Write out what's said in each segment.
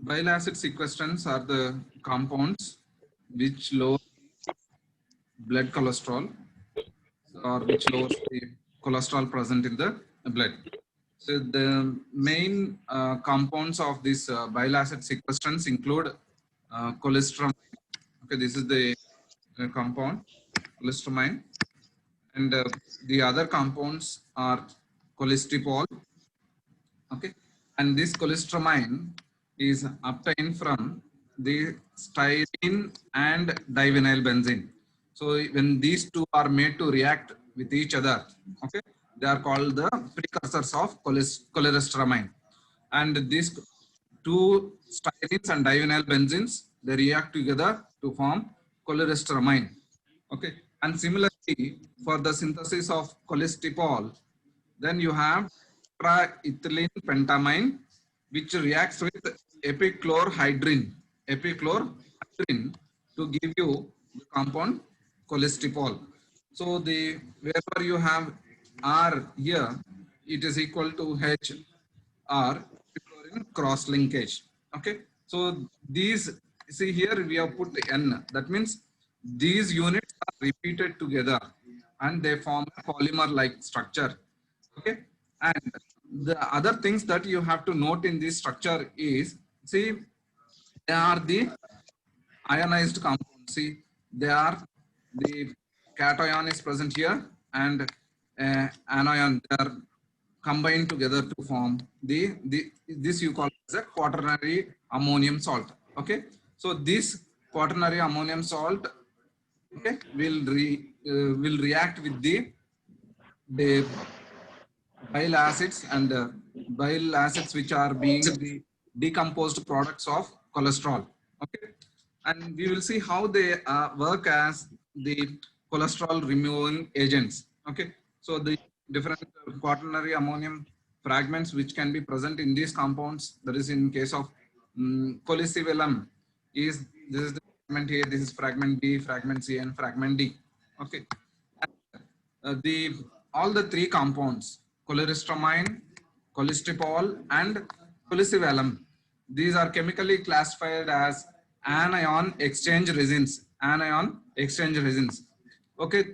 Bile acid sequestrants are the compounds which lower blood cholesterol or which lowers the cholesterol present in the blood. So the main compounds of these bile acid sequestrants include cholesterol. Okay, this is the compound cholesterol, and the other compounds are cholesterol. Okay, and this cholesterol is obtained from the styrene and divinyl benzene. So when these two are made to react with each other, okay, they are called the precursors of cholesterol. And these two styrenes and divinyl benzenes, they react together to form cholestyramine. Okay, and similarly for the synthesis of cholesterol, then you have tetraethylene pentamine, which reacts with epichlorhydrin to give you the compound cholesterol. So the wherever you have R here, it is equal to H R in cross linkage. Okay, so these, see here we have put N. That means these units are repeated together and they form a polymer-like structure. Okay, and the other things that you have to note in this structure is, see, they are the ionized compounds. See, they are the cation is present here and anion, they are combined together to form the this you call as a quaternary ammonium salt. Okay, so this quaternary ammonium salt, okay, will react with the bile acids and bile acids which are being the decomposed products of cholesterol. Okay, and we will see how they work as the cholesterol removing agents. Okay, so the different quaternary ammonium fragments which can be present in these compounds, that is in case of cholecystyrene, is this is the fragment here, this is fragment B, fragment C, and fragment D. Okay, the all the three compounds, cholestyramine, cholesterol, and cholecystyrene, these are chemically classified as anion exchange resins. Anion exchange resins. Okay,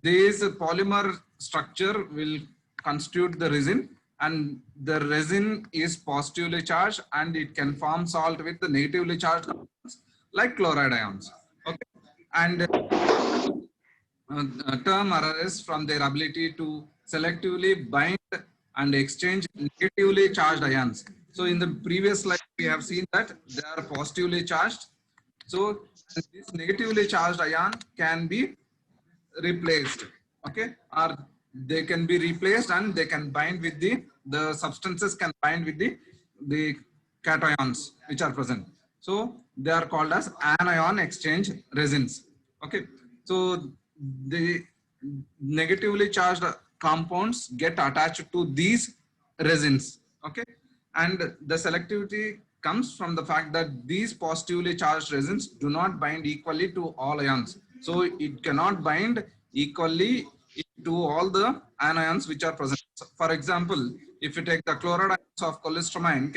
this polymer structure will constitute the resin, and the resin is positively charged and it can form salt with the negatively charged compounds like chloride ions. Okay, and term arises from their ability to selectively bind and exchange negatively charged ions. So in the previous slide, we have seen that they are positively charged. So this negatively charged ion can be replaced, okay, or they can be replaced and they can bind with the substances can bind with the cations which are present. So they are called as anion exchange resins. Okay, so the negatively charged compounds get attached to these resins. Okay, and the selectivity comes from the fact that these positively charged resins do not bind equally to all ions. So it cannot bind equally to all the anions which are present. So for example, if you take the chloride ions of cholesterol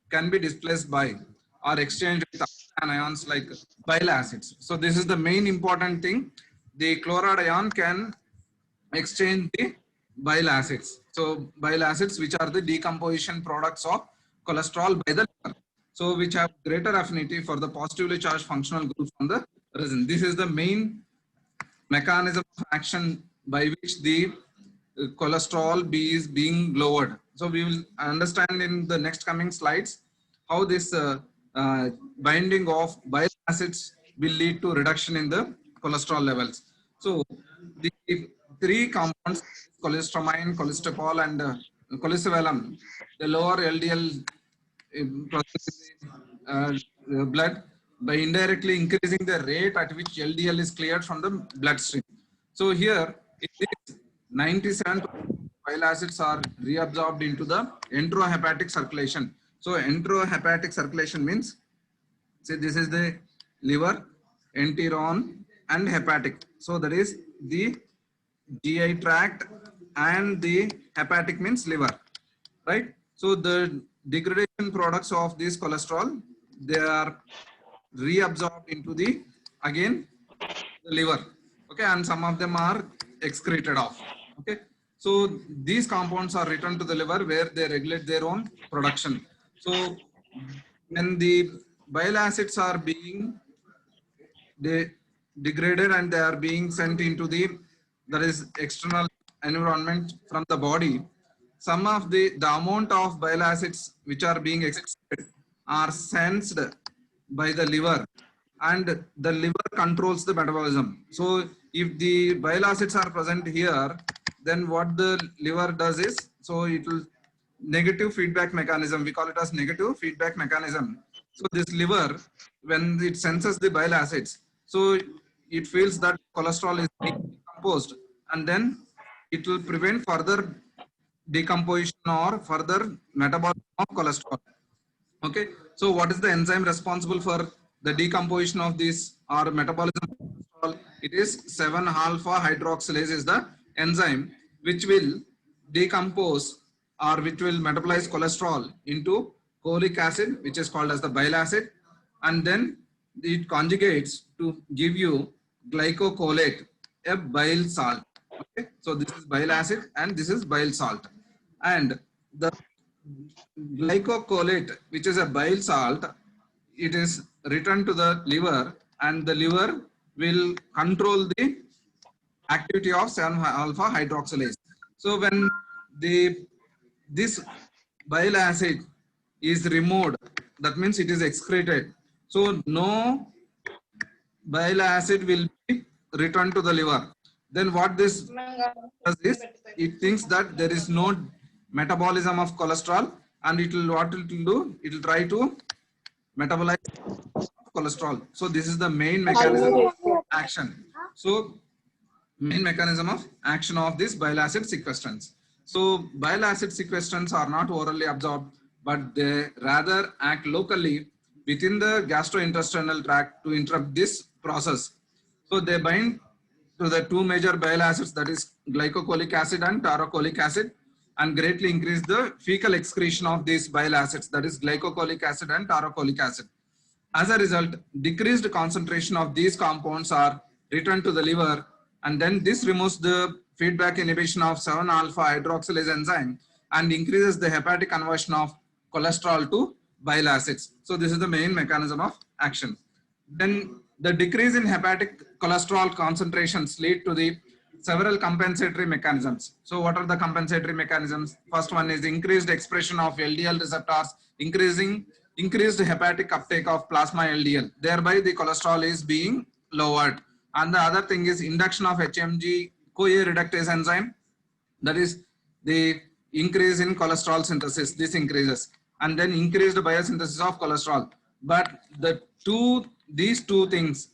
can be displaced by or exchanged with anions like bile acids. So this is the main important thing. The chloride ion can exchange the bile acids. So bile acids, which are the decomposition products of cholesterol by the liver. So which have greater affinity for the positively charged functional groups on the resin. This is the main mechanism of action by which the cholesterol B is being lowered. So we will understand in the next coming slides how this binding of bile acids will lead to reduction in the cholesterol levels. So the three compounds, cholestyramine, cholesterol, and cholesterol, the lower LDL blood by indirectly increasing the rate at which LDL is cleared from the bloodstream. So here, it is 97% bile acids are reabsorbed into the enterohepatic circulation. So enterohepatic circulation means, see, this is the liver, enteron, and hepatic. So that is the GI tract, and the hepatic means liver, right? So the degradation products of this cholesterol, they are reabsorbed into the, again, the liver. Okay, and some of them are excreted off. Okay, so these compounds are returned to the liver where they regulate their own production. So when the bile acids are being they degraded and they are being sent into the, that is, external environment from the body, some of the amount of bile acids which are being excreted are sensed by the liver, and the liver controls the metabolism. So if the bile acids are present here, then what the liver does is, so it will negative feedback mechanism, we call it as negative feedback mechanism. So this liver, when it senses the bile acids, so it feels that cholesterol is being decomposed, and then it will prevent further decomposition or further metabolism of cholesterol. Okay, so what is the enzyme responsible for the decomposition of this or metabolism of cholesterol? It is 7 alpha hydroxylase is the enzyme which will decompose or which will metabolize cholesterol into cholic acid, which is called as the bile acid, and then it conjugates to give you glycocholate, a bile salt. Okay, so this is bile acid and this is bile salt, and the glycocholate, which is a bile salt, it is returned to the liver, and the liver will control the activity of 7 alpha hydroxylase. So when the this bile acid is removed, that means it is excreted, so no bile acid will be returned to the liver. Then what this does is, it thinks that there is no metabolism of cholesterol, and it will, what it will do, it will try to metabolize cholesterol. So this is the main mechanism of action. So main mechanism of action of this bile acid sequestrants. So bile acid sequestrants are not orally absorbed, but they rather act locally within the gastrointestinal tract to interrupt this process. So they bind to the two major bile acids, that is glycocholic acid and taurocholic acid, and greatly increase the fecal excretion of these bile acids, that is glycocholic acid and taurocholic acid. As a result, decreased concentration of these compounds are returned to the liver, and then this removes the feedback inhibition of 7 alpha hydroxylase enzyme and increases the hepatic conversion of cholesterol to bile acids. So this is the main mechanism of action. Then the decrease in hepatic cholesterol concentrations lead to the several compensatory mechanisms. So what are the compensatory mechanisms? First one is increased expression of LDL receptors, increased hepatic uptake of plasma LDL. Thereby the cholesterol is being lowered. And the other thing is induction of HMG-CoA reductase enzyme. That is the increase in cholesterol synthesis. This increases, and then increased biosynthesis of cholesterol. But these two things,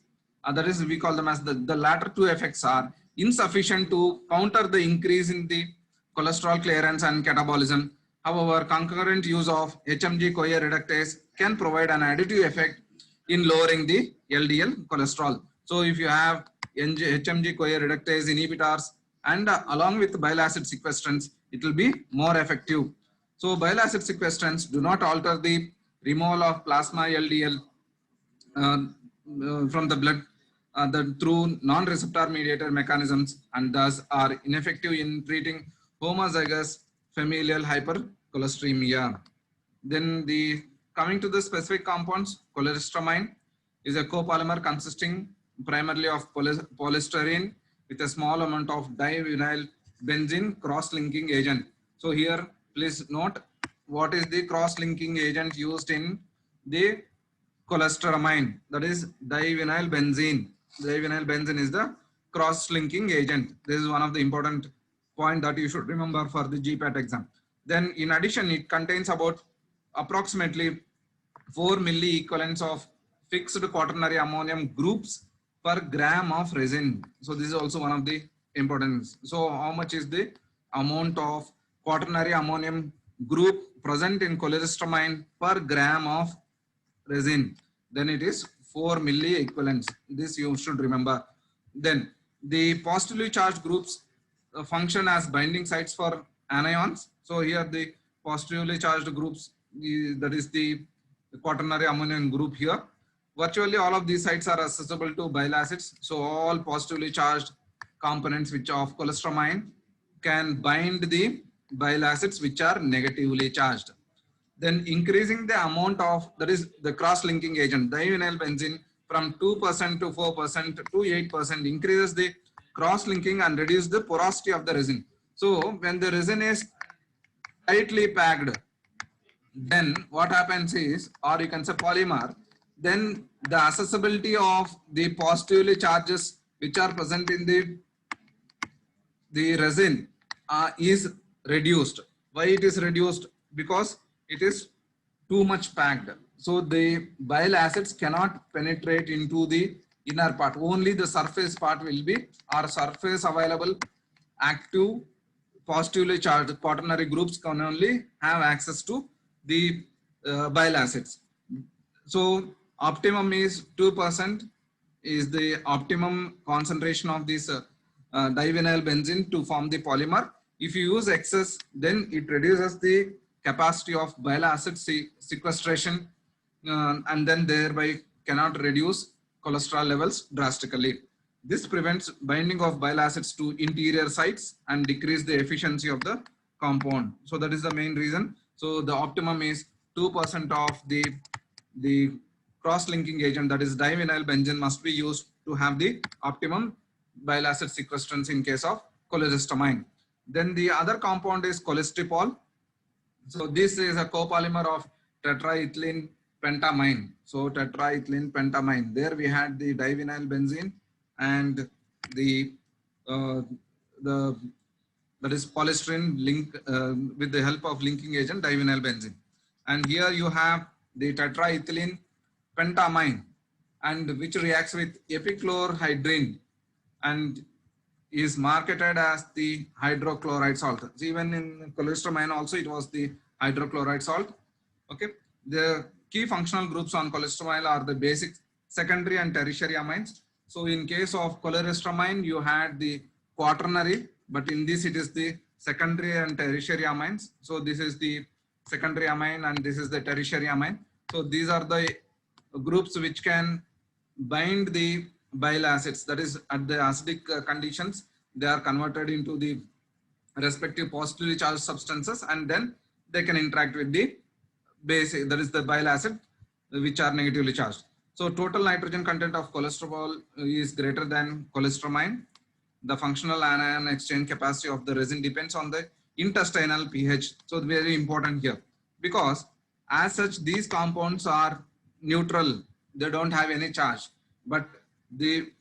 that is, we call them as the latter two effects, are insufficient to counter the increase in the cholesterol clearance and catabolism. However, concurrent use of HMG-CoA reductase can provide an additive effect in lowering the LDL cholesterol. So if you have HMG-CoA reductase inhibitors and along with bile acid sequestrants, it will be more effective. So bile acid sequestrants do not alter the removal of plasma LDL from the blood through non-receptor mediator mechanisms, and thus are ineffective in treating homozygous familial hypercholesteremia. Then coming to the specific compounds, cholestyramine is a copolymer consisting primarily of polystyrene with a small amount of divinyl benzene cross-linking agent. So here, please note what is the cross-linking agent used in the cholestyramine, that is divinyl benzene. Divinyl benzene is the cross-linking agent. This is one of the important point that you should remember for the GPAT exam. Then in addition, it contains about approximately 4 milliequivalents of fixed quaternary ammonium groups per gram of resin. So this is also one of the importance. So how much is the amount of quaternary ammonium group present in cholestyramine per gram of resin? Then it is 4 milliequivalents. This you should remember. Then the positively charged groups function as binding sites for anions. So here the positively charged groups, that is the quaternary ammonium group here. Virtually all of these sites are accessible to bile acids. So all positively charged components which of cholestyramine can bind the bile acids which are negatively charged. Then increasing the amount of, that is the cross-linking agent, divinyl benzene, from 2% to 4% to 8% increases the cross-linking and reduce the porosity of the resin. So when the resin is tightly packed, then what happens is, or you can say polymer, then the accessibility of the positively charges which are present in the resin is reduced. Why it is reduced? Because it is too much packed. So the bile acids cannot penetrate into the inner part. Only the surface part will be, or surface available active positively charged quaternary groups can only have access to the bile acids. So optimum is 2% is the optimum concentration of this divinyl benzene to form the polymer. If you use excess, then it reduces the capacity of bile acid sequestration and then thereby cannot reduce cholesterol levels drastically. This prevents binding of bile acids to interior sites and decrease the efficiency of the compound. So that is the main reason. So the optimum is 2% of the cross-linking agent, that is divinyl benzene, must be used to have the optimum bile acid sequestrants in case of cholestyramine. Then the other compound is cholesterol. So this is a copolymer of tetraethylene pentamine. So tetraethylene pentamine. There we had the divinyl benzene and the uh, the that is polystyrene link with the help of linking agent divinyl benzene. And here you have the tetraethylene pentamine, and which reacts with epichlorhydrin and is marketed as the hydrochloride salt. So even in cholestyramine also it was the hydrochloride salt. Okay. The key functional groups on cholestyramine are the basic, secondary and tertiary amines. So in case of cholestyramine, you had the quaternary, but in this it is the secondary and tertiary amines. So this is the secondary amine and this is the tertiary amine. So these are the groups which can bind the bile acids, that is at the acidic conditions they are converted into the respective positively charged substances, and then they can interact with the base, that is the bile acid, which are negatively charged. So total nitrogen content of cholesterol is greater than cholestyramine. The functional anion exchange capacity of the resin depends on the intestinal pH. So very important here, because as such these compounds are neutral, they don't have any charge, but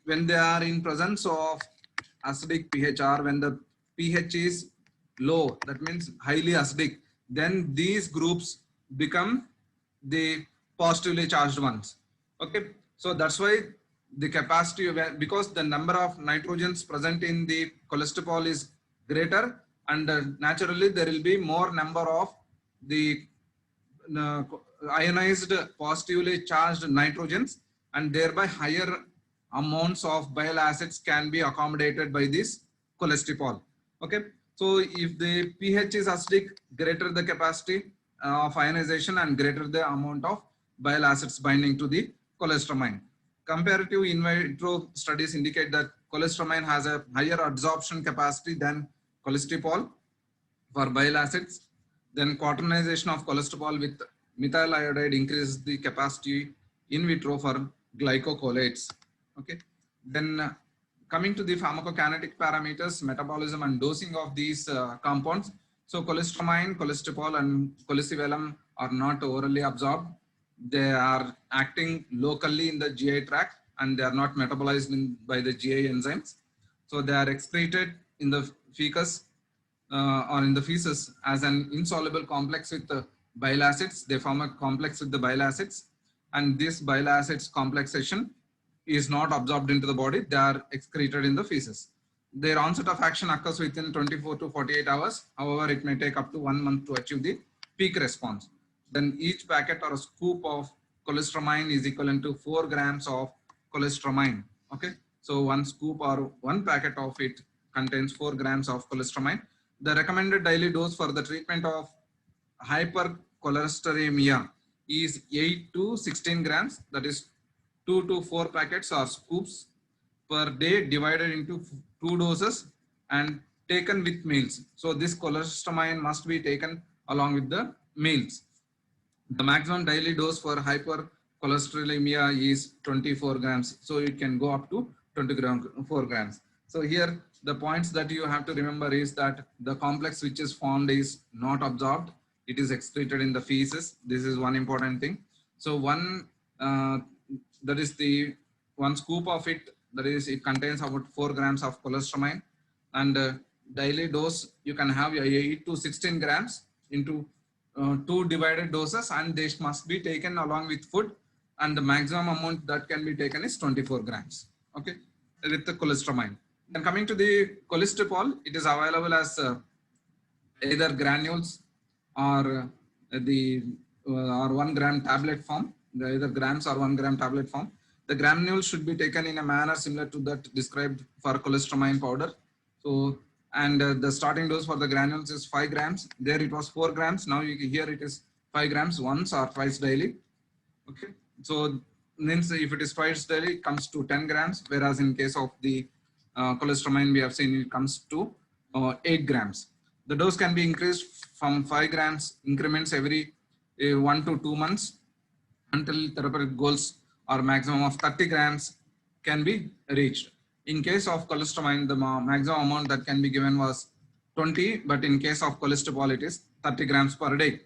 when they are in presence of acidic pH, or when the pH is low, that means highly acidic, then these groups become the positively charged ones. Okay, so that's why the capacity of, because the number of nitrogens present in the cholesterol is greater, and naturally there will be more number of the uh, ionized positively charged nitrogens, and thereby higher amounts of bile acids can be accommodated by this cholesterol. Okay, so if the pH is acidic, greater the capacity of ionization and greater the amount of bile acids binding to the cholestyramine. Comparative in vitro studies indicate that cholestyramine has a higher absorption capacity than cholesterol for bile acids. Then quaternization of cholesterol with methyl iodide increases the capacity in vitro for glycocholates. Okay. Then coming to the pharmacokinetic parameters, metabolism and dosing of these compounds. So cholestyramine, cholesterol and cholecyvalum are not orally absorbed. They are acting locally in the GI tract, and they are not metabolized by the GI enzymes. So they are excreted in the fecus or in the feces as an insoluble complex with the bile acids. They form a complex with the bile acids, and this bile acids complexation is not absorbed into the body. They are excreted in the feces. Their onset of action occurs within 24 to 48 hours. However, it may take up to 1 month to achieve the peak response. Then each packet or a scoop of cholestyramine is equivalent to 4 grams of cholestyramine. Okay, so one scoop or one packet of it contains 4 grams of cholestyramine. The recommended daily dose for the treatment of hypercholesterolemia is 8 to 16 grams, that is 2 to 4 packets or scoops per day divided into 2 doses and taken with meals. So this cholestyramine must be taken along with the meals. The maximum daily dose for hypercholesterolemia is 24 grams. So it can go up to 4 grams. So here the points that you have to remember is that the complex which is formed is not absorbed. It is excreted in the feces. This is one important thing. So that is the one scoop of it, that is it contains about 4 grams of cholestyramine, and daily dose you can have 8 to 16 grams into 2 divided doses, and they must be taken along with food, and the maximum amount that can be taken is 24 grams, okay, with the cholestyramine. Then coming to the cholesterol, it is available as either granules or or 1 gram tablet form, either grams or 1 gram tablet form. The granules should be taken in a manner similar to that described for cholestyramine powder. So, and the starting dose for the granules is 5 grams. There it was 4 grams. Now here it is 5 grams once or twice daily. Okay. So means if it is twice daily, it comes to 10 grams. Whereas in case of the cholestyramine, we have seen it comes to 8 grams. The dose can be increased from 5 grams increments every 1 to 2 months until therapeutic goals or maximum of 30 grams can be reached. In case of cholestyramine, the maximum amount that can be given was 20, but in case of cholesterol, it is 30 grams per day.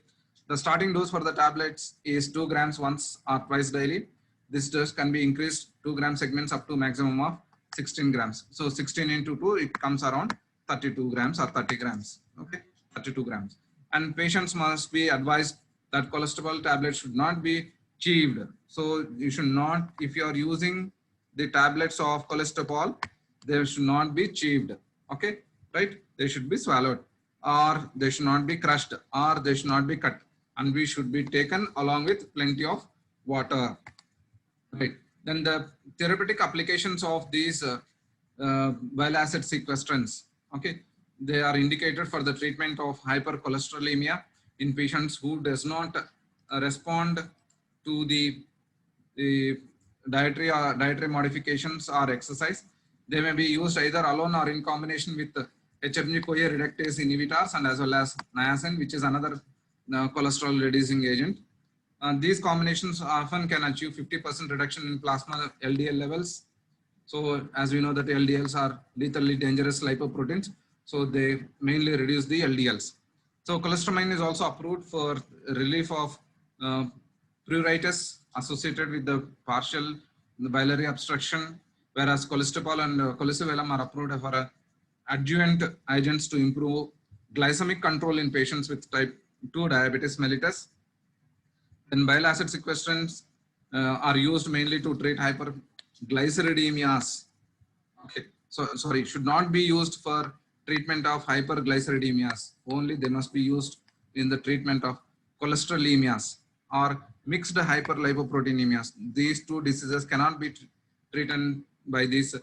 The starting dose for the tablets is 2 grams once or twice daily. This dose can be increased 2 gram segments up to maximum of 16 grams. So 16 into 2, it comes around 32 grams or 30 grams. Okay, 32 grams. And patients must be advised that cholesterol tablets should not be chewed. So you should not, if you are using the tablets of cholesterol, they should not be chewed. Okay, right? They should be swallowed, or they should not be crushed, or they should not be cut, and we should be taken along with plenty of water. Right. Then the therapeutic applications of these bile acid sequestrants, okay, they are indicated for the treatment of hypercholesterolemia in patients who does not respond to the dietary modifications or exercise. They may be used either alone or in combination with HMG-CoA reductase inhibitors and as well as niacin, which is another cholesterol reducing agent. These combinations often can achieve 50% reduction in plasma LDL levels. So as we know that LDLs are lethally dangerous lipoproteins, so they mainly reduce the LDLs. So cholestyramine is also approved for relief of pruritus associated with the partial biliary obstruction, whereas cholesterol and cholestyramine are approved for adjuvant agents to improve glycemic control in patients with type 2 diabetes mellitus. Then bile acid sequestrants are used mainly to treat hyperglyceridemias. Okay, so sorry, should not be used for treatment of hyperglyceridemias. Only they must be used in the treatment of cholesterolemias or mixed hyperlipoproteinemias. These two diseases cannot be treated by these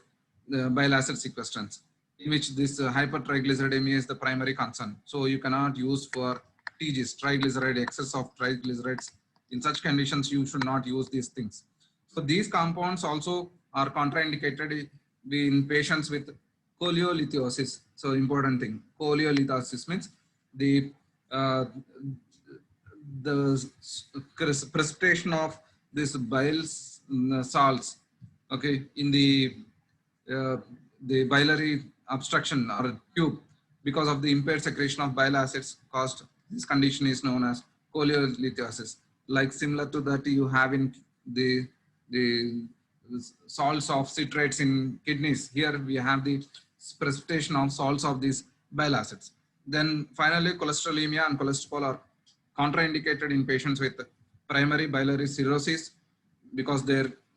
bile acid sequestrants, in which this hypertriglyceridemia is the primary concern. So you cannot use for TGs, triglyceride, excess of triglycerides. In such conditions, you should not use these things. So these compounds also are contraindicated in patients with cholelithiasis. So important thing, cholelithiasis means the precipitation of this bile salts, okay, in the biliary obstruction or tube because of the impaired secretion of bile acids caused. This condition is known as cholelithiasis. Like similar to that you have in the salts of citrates in kidneys. Here we have the precipitation of salts of these bile acids. Then finally, cholesterolemia and cholesterol are contraindicated in patients with primary biliary cirrhosis because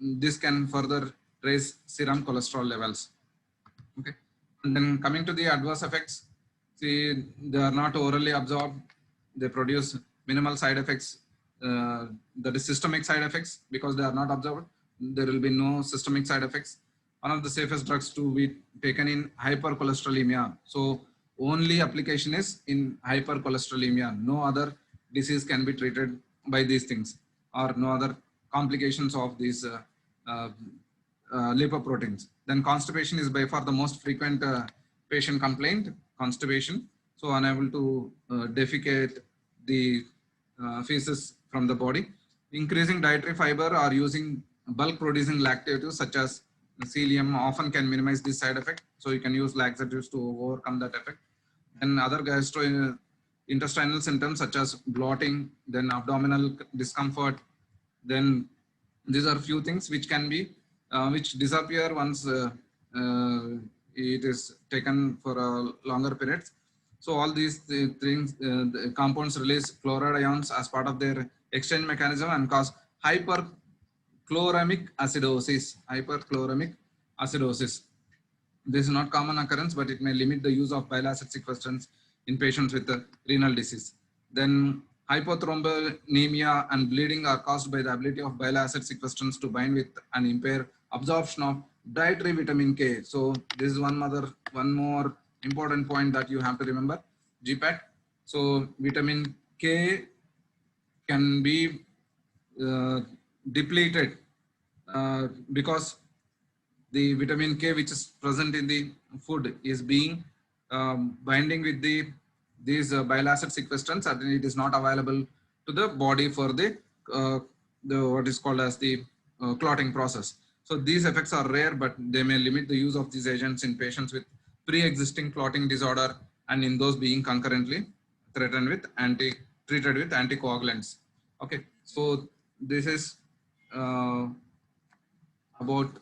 this can further raise serum cholesterol levels. Okay, and then coming to the adverse effects, see, they are not orally absorbed. They produce minimal side effects. That is systemic side effects because they are not absorbed. There will be no systemic side effects. One of the safest drugs to be taken in hypercholesterolemia. So only application is in hypercholesterolemia. No other disease can be treated by these things, or no other complications of these lipoproteins. Then constipation is by far the most frequent patient complaint, constipation. So unable to defecate the feces from the body. Increasing dietary fiber or using bulk producing laxatives such as psyllium often can minimize this side effect. So you can use laxatives to overcome that effect. And other gastrointestinal symptoms such as bloating, then abdominal discomfort, then these are few things which can be which disappear once it is taken for a longer periods. So all these things, the compounds release chloride ions as part of their exchange mechanism and cause hyperchloremic acidosis. Hyperchloremic acidosis. This is not common occurrence, but it may limit the use of bile acid sequestrants in patients with renal disease. Then hypothrombonemia and bleeding are caused by the ability of bile acid sequestrants to bind with and impair absorption of dietary vitamin K. So this is one more important point that you have to remember, GPAT. So vitamin K can be depleted because the vitamin K which is present in the food is being binding with these bile acid sequestrants, and it is not available to the body for the what is called as the clotting process. So these effects are rare, but they may limit the use of these agents in patients with pre-existing clotting disorder and in those being concurrently threatened with treated with anticoagulants. Okay, so this is about